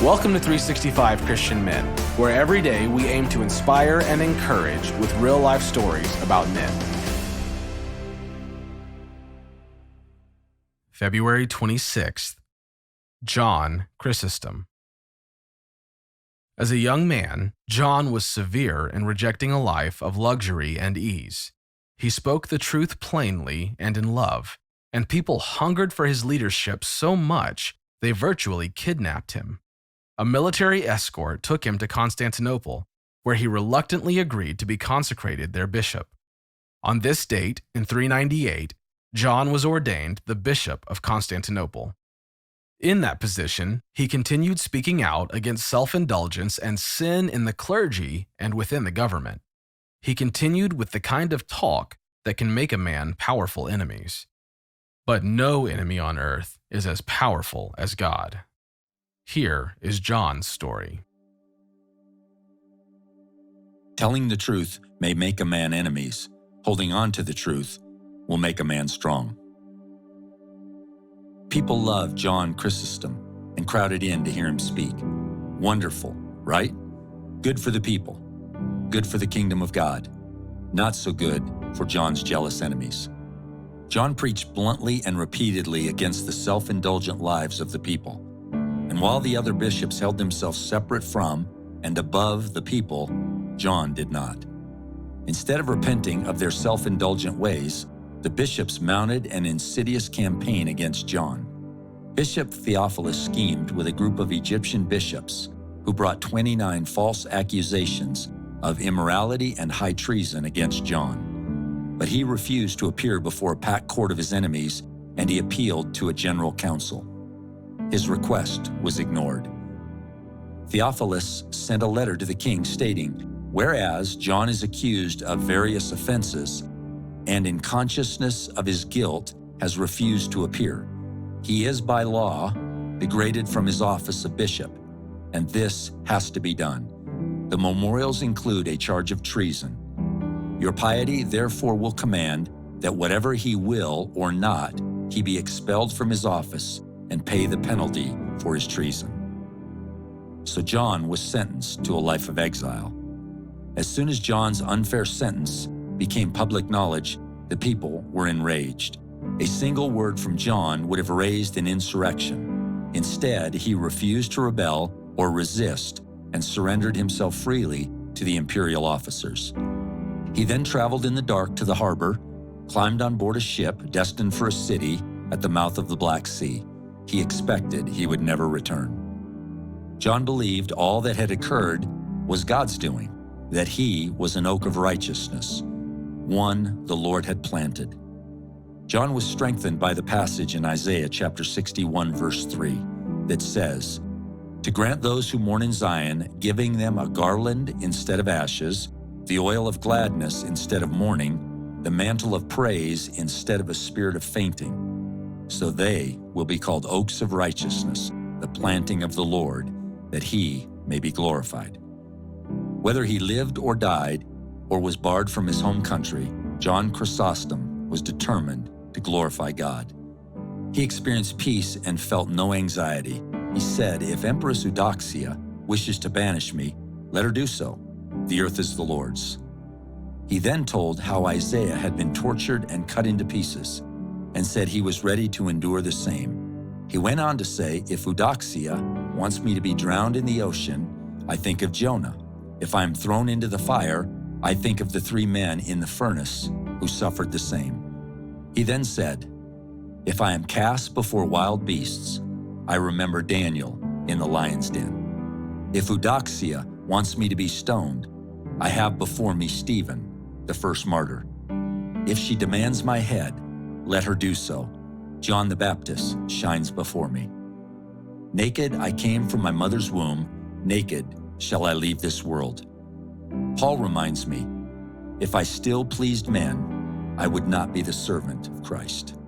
Welcome to 365 Christian Men, where every day we aim to inspire and encourage with real-life stories about men. February 26th, John Chrysostom. As a young man, John was severe in rejecting a life of luxury and ease. He spoke the truth plainly and in love, and people hungered for his leadership so much they virtually kidnapped him. A military escort took him to Constantinople, where he reluctantly agreed to be consecrated their bishop. On this date, in 398, John was ordained the Bishop of Constantinople. In that position, he continued speaking out against self-indulgence and sin in the clergy and within the government. He continued with the kind of talk that can make a man powerful enemies. But no enemy on earth is as powerful as God. Here is John's story. Telling the truth may make a man enemies. Holding on to the truth will make a man strong. People loved John Chrysostom and crowded in to hear him speak. Wonderful, right? Good for the people. Good for the kingdom of God. Not so good for John's jealous enemies. John preached bluntly and repeatedly against the self-indulgent lives of the people. And while the other bishops held themselves separate from and above the people, John did not. Instead of repenting of their self-indulgent ways, the bishops mounted an insidious campaign against John. Bishop Theophilus schemed with a group of Egyptian bishops who brought 29 false accusations of immorality and high treason against John. But he refused to appear before a packed court of his enemies, and he appealed to a general council. His request was ignored. Theophilus sent a letter to the king stating, "Whereas John is accused of various offenses, and in consciousness of his guilt has refused to appear, he is by law degraded from his office of bishop, and this has to be done. The memorials include a charge of treason. Your piety therefore will command that whatever he will or not, he be expelled from his office and pay the penalty for his treason." So John was sentenced to a life of exile. As soon as John's unfair sentence became public knowledge, the people were enraged. A single word from John would have raised an insurrection. Instead, he refused to rebel or resist and surrendered himself freely to the imperial officers. He then traveled in the dark to the harbor, climbed on board a ship destined for a city at the mouth of the Black Sea. He expected he would never return. John believed all that had occurred was God's doing, that he was an oak of righteousness, one the Lord had planted. John was strengthened by the passage in Isaiah chapter 61, verse 3, that says, "To grant those who mourn in Zion, giving them a garland instead of ashes, the oil of gladness instead of mourning, the mantle of praise instead of a spirit of fainting. So they will be called oaks of righteousness, the planting of the Lord, that he may be glorified." Whether he lived or died, or was barred from his home country, John Chrysostom was determined to glorify God. He experienced peace and felt no anxiety. He said, "If Empress Eudoxia wishes to banish me, let her do so. The earth is the Lord's." He then told how Isaiah had been tortured and cut into pieces, and said he was ready to endure the same. He went on to say, "If Eudoxia wants me to be drowned in the ocean, I think of Jonah. If I am thrown into the fire, I think of the 3 men in the furnace who suffered the same." He then said, "If I am cast before wild beasts, I remember Daniel in the lion's den. If Eudoxia wants me to be stoned, I have before me Stephen, the first martyr. If she demands my head, let her do so. John the Baptist shines before me. Naked I came from my mother's womb, naked shall I leave this world." Paul reminds me, "If I still pleased men, I would not be the servant of Christ."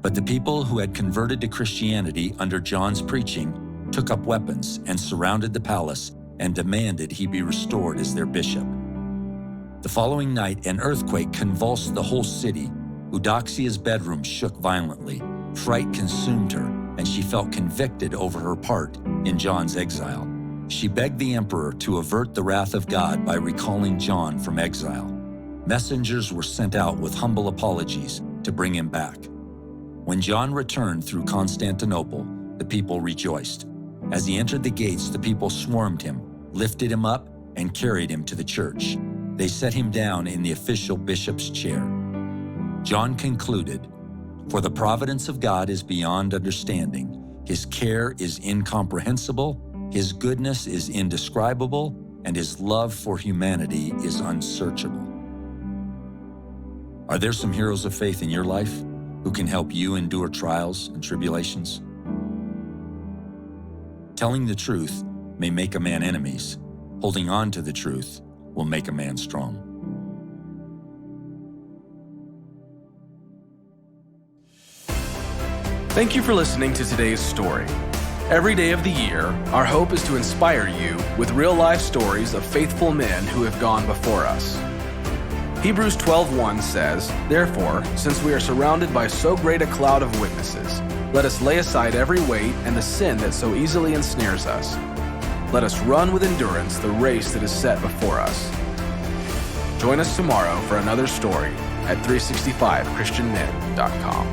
But the people who had converted to Christianity under John's preaching took up weapons and surrounded the palace and demanded he be restored as their bishop. The following night, an earthquake convulsed the whole city. Eudoxia's bedroom shook violently. Fright consumed her, and she felt convicted over her part in John's exile. She begged the emperor to avert the wrath of God by recalling John from exile. Messengers were sent out with humble apologies to bring him back. When John returned through Constantinople, the people rejoiced. As he entered the gates, the people swarmed him, lifted him up, and carried him to the church. They set him down in the official bishop's chair. John concluded, "For the providence of God is beyond understanding. His care is incomprehensible, his goodness is indescribable, and his love for humanity is unsearchable." Are there some heroes of faith in your life who can help you endure trials and tribulations? Telling the truth may make a man enemies. Holding on to the truth will make a man strong. Thank you for listening to today's story. Every day of the year, our hope is to inspire you with real-life stories of faithful men who have gone before us. Hebrews 12:1 says, "Therefore, since we are surrounded by so great a cloud of witnesses, let us lay aside every weight and the sin that so easily ensnares us. Let us run with endurance the race that is set before us." Join us tomorrow for another story at 365christianmen.com.